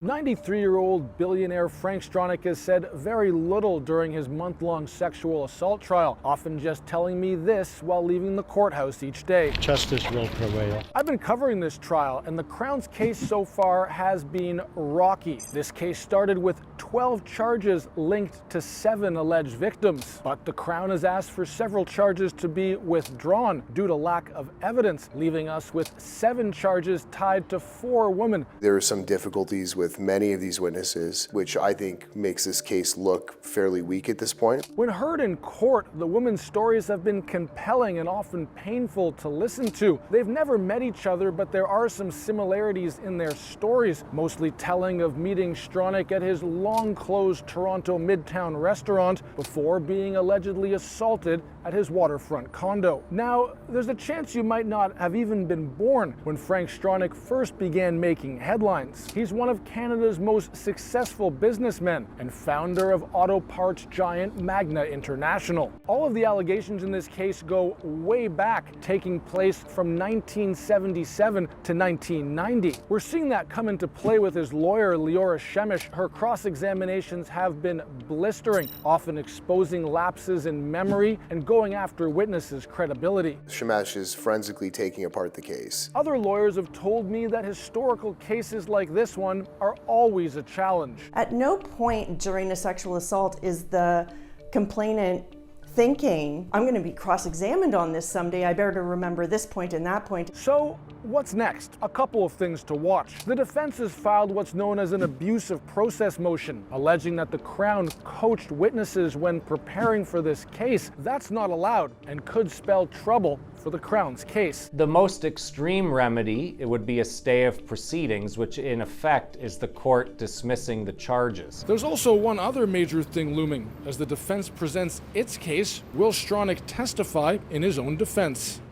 93-year-old billionaire Frank Stronach has said very little during his month-long sexual assault trial, often just telling me this while leaving the courthouse each day. Justice will prevail. I've been covering this trial, and the Crown's case so far has been rocky. This case started with 12 charges linked to 7 alleged victims, but the Crown has asked for several charges to be withdrawn due to lack of evidence, leaving us with 7 charges tied to 4 women. There are some difficulties with many of these witnesses, which I think makes this case look fairly weak at this point. When heard in court, the women's stories have been compelling and often painful to listen to. They've never met each other, but there are some similarities in their stories, mostly telling of meeting Stronach at his long-closed Toronto Midtown restaurant before being allegedly assaulted at his waterfront condo. Now, there's a chance you might not have even been born when Frank Stronach first began making headlines. He's one of Canada's most successful businessmen and founder of auto parts giant Magna International. All of the allegations in this case go way back, taking place from 1977 to 1990. We're seeing that come into play with his lawyer, Leora Shemish. Her cross-examinations have been blistering, often exposing lapses in memory and going after witnesses' credibility. Shemish is forensically taking apart the case. Other lawyers have told me that historical cases like this one are always a challenge. At no point during a sexual assault is the complainant thinking, I'm going to be cross-examined on this someday, I better remember this point and that point. So, what's next? A couple of things to watch. The defense has filed what's known as an abuse of process motion, alleging that the Crown coached witnesses when preparing for this case. That's not allowed and could spell trouble for the Crown's case. The most extreme remedy, it would be a stay of proceedings, which in effect is the court dismissing the charges. There's also one other major thing looming. As the defense presents its case, will Stronach testify in his own defense?